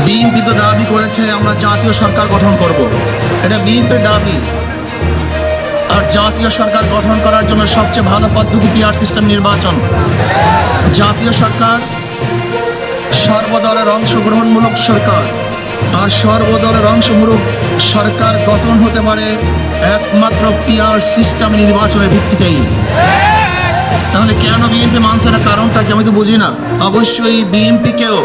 BNP তো দাবি করেছে আমরা জাতীয় সরকার গঠন করব, এটা বিএনপির দাবি। আর জাতীয় সরকার গঠন করার জন্য সবচেয়ে ভালো পদ্ধতি পিআর সিস্টেম নির্বাচন। জাতীয় সরকার সর্বদলের অংশগ্রহণমূলক সরকার, আর সর্বদলের অংশমূলক সরকার গঠন হতে পারে একমাত্র পিআর সিস্টেম নির্বাচনের ভিত্তিতেই। তাহলে কেন বিএনপি মানছে না, কারণটা কি আমি তো বুঝি না। অবশ্যই বিএনপিকেও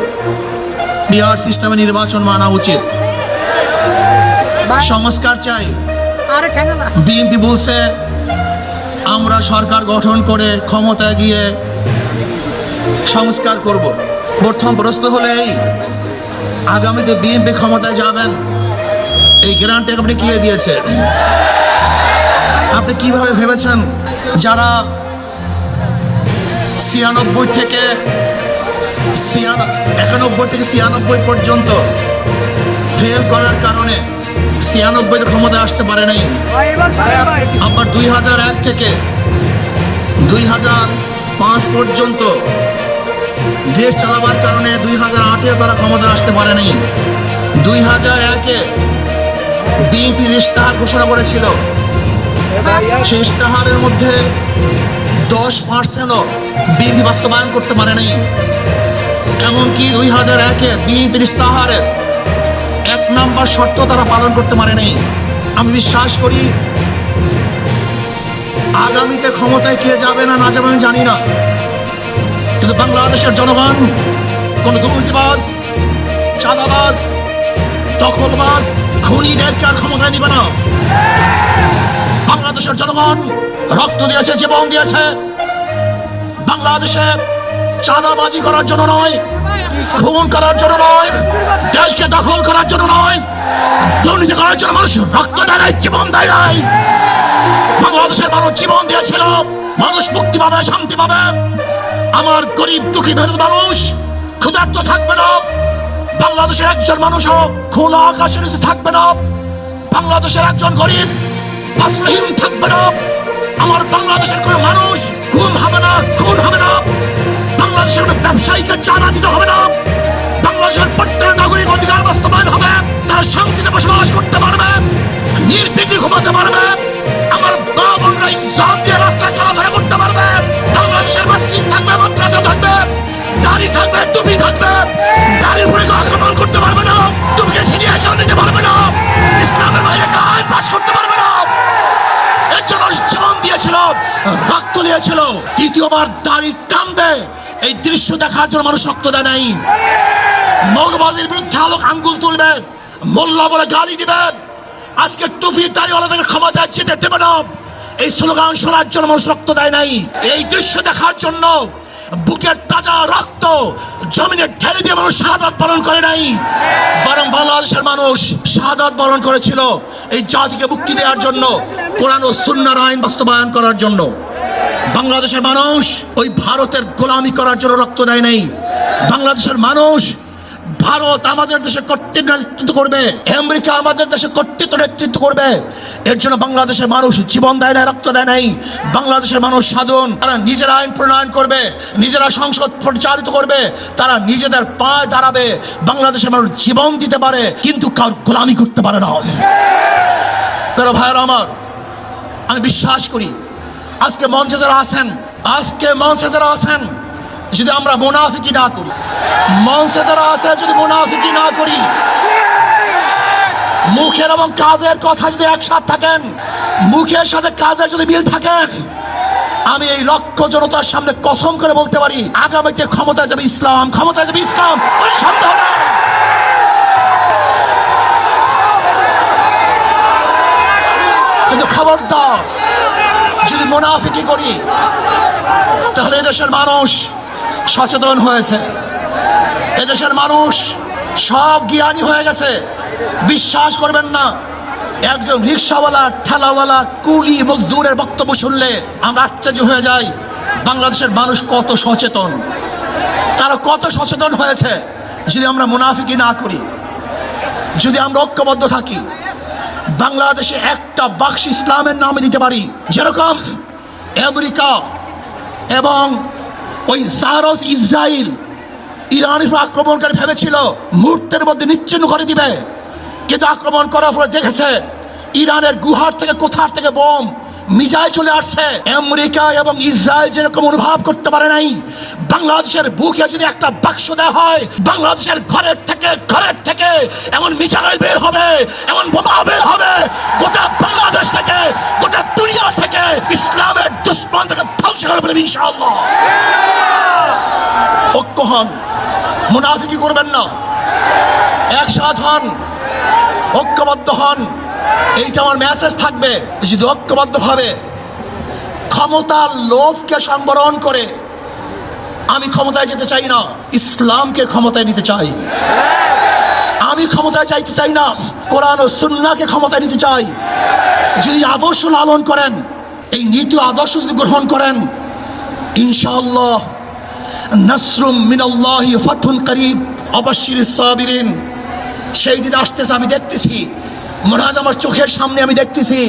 পিআর সিস্টেমে নির্বাচন মানা উচিত। সংস্কার চাই। বিএনপি বলছে আমরা সরকার গঠন করে ক্ষমতায় গিয়ে সংস্কার করব। প্রথম প্রশ্ন হলো এই, আগামীতে বিএনপি ক্ষমতায় যাবেন, এই গ্যারান্টি আপনি কে দিয়েছে? আপনি কিভাবে ভেবেছেন যারা 91 থেকে 96 পর্যন্ত ফেল করার কারণে 96 ক্ষমতায় আসতে পারে নাই, আবার 2001 থেকে 2005 পর্যন্ত দেশ চালাবার কারণে 2008 তারা ক্ষমতায় আসতে পারে নাই। 2001-এ বিএনপি ইশতেহার ঘোষণা করেছিল, সেই ইশতেহারের মধ্যে 10%ও বিএনপি বাস্তবায়ন করতে পারে নাই। এমনকি 2001-এ বিএনপির ইশতেহারের 1 নম্বর শর্ত তারা পালন করতে পারে নাই। আমি বিশ্বাস করি আগামীতে ক্ষমতায় কে যাবে না যাবে আমি জানি না, কিন্তু বাংলাদেশের জনগণ কোন দুর্নীতিবাজ, চাঁদাবাজ, দখলবাজ, খুনিদেরকে আর ক্ষমতায় নিবে না। বাংলাদেশের জনগণ রক্ত দিয়েছে, জীবন দিয়েছে বাংলাদেশে চাঁদাবাজি করার জন্য নয়, খুন করার জন্য নয়, দেশকে দখল করার জন্য নয়, দুর্নীতি করার জন্য মানুষ রক্ত দেয় নাই, জীবন দেয় নাই। বাংলাদেশের মানুষ জীবন দিয়েছিল, মানুষ মুক্তি পাবে, শান্তি পাবে। আমার গরিব দুঃখী মেহনত মানুষ ক্ষুধার্ত থাকবে না, বাংলাদেশের একজন মানুষও খোলা আকাশের নিচে থাকবে না, বাংলাদেশের একজন গরিব বস্ত্রহীন থাকবে না, আমার বাংলাদেশের কোনো মানুষ গুম হবে না, খুন হবে না, বাংলাদেশের কোনো ব্যবসায়ীকে চাঁদা দিতে হবে না, বাংলাদেশের প্রত্যেক নাগরিক অধিকার বাস্তবায়ন হবে, তারা শান্তিতে বসবাস করতে পারবে, নির্বিঘ্নে ঘুমাতে পারবে, আমার মা বোনরা ইজ্জত দিয়ে রাস্তায় চলাফেরা করতে পারবে, বাংলাদেশের মসজিদ থাকবে, মাদ্রাসা থাকবে, দাড়ি থাকবে, টুপি থাকবে, দাড়ির উপরে আক্রমণ করতে পারবে না, টুপিকে ছিনিয়ে কেউ নিতে পারবে না, ইসলামের বাইরে আইন পাস করতে পারবে না। এর জন্য জীবন দিয়েছিল, রক্ত দিয়েছিল। দ্বিতীয়বার দাড়ি টানবে এই দৃশ্য দেখার জন্য মানুষ রক্ত দেয় নাই। মৌলবাদীর বিরুদ্ধে আলোক আঙ্গুল তুলবে, মোল্লা বলে গালি দিবে, আজকে টুপি দাড়িওয়ালাদের ক্ষমতায় যেতে দেবে না, এই স্লোগান শোনার জন্য মানুষ রক্ত দেয় নাই। এই দৃশ্য দেখার জন্য বুকের তাজা রক্ত জমিনে ঢেলে দিয়ে মানুষ শাহাদাত বরণ করে নাই, বরং বাংলাদেশের মানুষ শাহাদাত বরণ করেছিল এই জাতিকে মুক্তি দেওয়ার জন্য, কোরআন ও সুন্নাহর আইন বাস্তবায়ন করার জন্য। বাংলাদেশের মানুষ ওই ভারতের গোলামি করার জন্য রক্ত দেয় নাই। বাংলাদেশের মানুষ ভারত আমাদের দেশে কর্তৃত্ব নেতৃত্ব করবে, আমেরিকা আমাদের দেশে কর্তৃত্ব নেতৃত্ব করবে, এর জন্য বাংলাদেশের মানুষ জীবন দেয় নাই, রক্ত দেয় নাই। বাংলাদেশের মানুষ সাধন, তারা নিজেরা আইন প্রণয়ন করবে, নিজেরা সংসদ পরিচালিত করবে, তারা নিজেদের পায়ে দাঁড়াবে। বাংলাদেশের মানুষ জীবন দিতে পারে কিন্তু কার গোলামি করতে পারে না। প্রিয় ভাইয়েরা আমার, আমি বিশ্বাস করি আজকে মঞ্চে যারা আছেন যদি আমরা মুনাফিকি না করি, মঞ্চে যারা আছে যদি মুনাফিকি না করি, মুখের এবং কাজের কথা যদি একসাথে থাকেন, মুখের সাথে কাজের যদি মিল থাকে, আমি এই লক্ষ জনতার সামনে কসম করে বলতে পারি আগামীতে ক্ষমতায় যাবে ইসলাম, ক্ষমতায় যাবে ইসলাম, কোনো সন্দেহ নেই। কিন্তু খবরদার যদি মুনাফিকি করি তাহলে এদেশের মানুষ সচেতন হয়েছে, এদেশের মানুষ সব জ্ঞানী হয়ে গেছে। বিশ্বাস করবেন না, একজন রিক্সাওয়ালা, ঠেলাওয়ালা, কুলি মজদুরের বক্তব্য শুনলে আমরা আশ্চর্য হয়ে যাই বাংলাদেশের মানুষ কত সচেতন, তারা কত সচেতন হয়েছে। যদি আমরা মুনাফিকি না করি, যদি আমরা ঐক্যবদ্ধ থাকি, বাংলাদেশে একটা বাক্স ইসলামের নামে দিতে পারি, যেরকম আমেরিকা এবং ওই জারস ইসরায়েল ইরানের উপর আক্রমণকারী ভেবেছিল মুহূর্তের মধ্যে নিশ্চিহ্ন করে দিবে, কিন্তু আক্রমণ করার পরে দেখেছে ইরানের গুহার থেকে কোথার থেকে বোম মিসাইল চলে আসছে। আমেরিকা এবং ইসরায়েল যেরকম অনুভব করতে পারে নাই, বাংলাদেশের বুকে যদি একটা বাক্স দেওয়া হয়, বাংলাদেশের ঘরের থেকে এমন মিসাইল বের হবে, এমন বোমা বের হবে, গোটা বাংলাদেশ থেকে, গোটা দুনিয়া থেকে ইসলামের দুশ্মন থেকে ধ্বংস করে ফেলবে ইনশাআল্লাহ। ঐক্য হন, মুনাফিকি করবেন না, একসাথ হন, ঐক্যবদ্ধ হন। এইটা আমার মেসেজ থাকবে। যদি ঐক্যবদ্ধ ভাবে ক্ষমতার লোভকে সংবরণ করে, আমি ক্ষমতায় যেতে চাই না, ইসলামকে ক্ষমতায় নিতে চাই। আমি ক্ষমতায় যাইতে চাই না, কোরআন ও সুন্নাহকে ক্ষমতায় নিতে চাই। যদি আদর্শ লালন করেন, এই নীতি আদর্শ যদি গ্রহণ করেন, ইনশাআল্লাহ নাসরুম মিনাল্লাহি ফাতহুন করিব অবাশশিরিস সাবিরিন। সেই দিন আসতেছে, আমি দেখতেছি, মনে হয় আমার চোখের সামনে আমি দেখতেছি।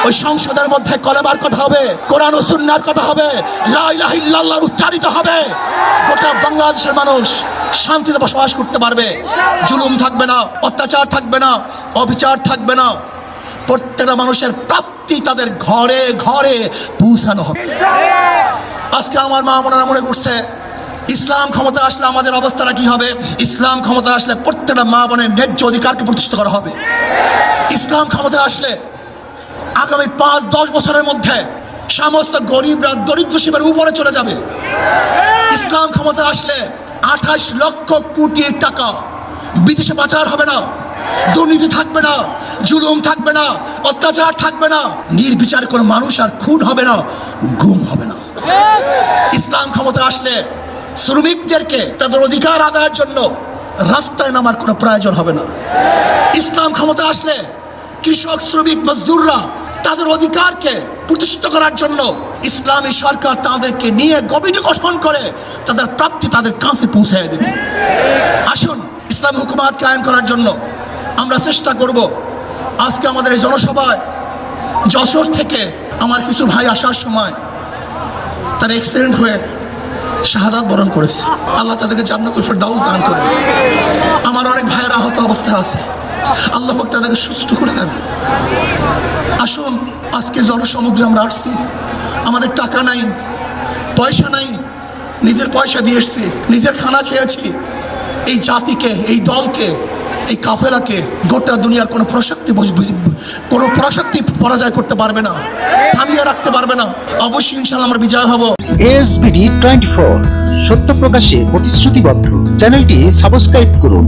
ওই সংসদের মধ্যে কলেমার কথা হবে, কোরআন ও সুন্নাহর কথা হবে, লা ইলাহা ইল্লাল্লাহ উচ্চারিত হবে। গোটা বাংলাদেশের মানুষ শান্তিতে বসবাস করতে পারবে, জুলুম থাকবে না, অত্যাচার থাকবে না, অবিচার থাকবে না। প্রত্যেকটা মানুষের প্রাপ্তি তাদের ঘরে ঘরে পৌঁছানো হবে। আজকে আমার মা বোনেরা মনে করছে ইসলাম ক্ষমতা আসলে আমাদের অবস্থাটা কি হবে। ইসলাম ক্ষমতা আসলে প্রত্যেকটা মা বোনের ন্যায্য অধিকারকে প্রতিষ্ঠিত করা হবে। ইসলাম ক্ষমতা আসলে আগামী 5-10 বছরের মধ্যে সমস্ত গরিবরা দরিদ্র সীমার উপরে চলে যাবে। ইসলাম ক্ষমতা আসলে 28 লক্ষ কোটি টাকা বিদেশে পাচার হবে না, দুর্নীতি থাকবে না, জুলুম থাকবে না, অত্যাচার থাকবে না, নির্বিচারে কোনো মানুষ আর খুন হবে না, গুম হবে না। ইসলাম ক্ষমতা আসলে শ্রমিকদেরকে তাদের অধিকার আদায়ের জন্য রাস্তায় নামার কোনো প্রয়োজন হবে না। ইসলাম ক্ষমতা আসলে কৃষক, শ্রমিক, মজদুররা তাদের অধিকারকে প্রতিষ্ঠিত করার জন্য ইসলামী সরকার তাদেরকে নিয়ে কমিটি গঠন করে তাদের প্রাপ্তি তাদের কাছে পৌঁছে দেবে। আসুন ইসলামী হুকুমাত কায়েম করার জন্য আমরা চেষ্টা করব। আজকে আমাদের এই জনসভায় যশোর থেকে আমার কিছু ভাই আসার সময় তার অ্যাক্সিডেন্ট হয়ে শাহাদাত বরণ করেছে। আল্লাহ তাদেরকে জান্নাতুল ফেরদাউস দান করেন। আমার অনেক ভাইয়েরা আহত অবস্থায় আছে, আল্লাহ পাক তাদেরকে সুস্থ করে দেন। আসুন আজকে জনসমুদ্রে আমরা আসছি, আমাদের টাকা নাই, পয়সা নাই, নিজের পয়সা দিয়ে এসছি, নিজের খানা খেয়েছি। এই জাতিকে, এই দলকে, এই কাফেলাকে গোটা দুনিয়ার কোনো প্রশক্তি পরাজয় করতে পারবে না, থামিয়ে রাখতে পারবে না। অবশ্যই ইনশাআল্লাহ আমরা বিজয় হব। ASBD 24 সত্য প্রকাশে প্রতিশ্রুতিবদ্ধ। চ্যানেলটি সাবস্ক্রাইব করুন।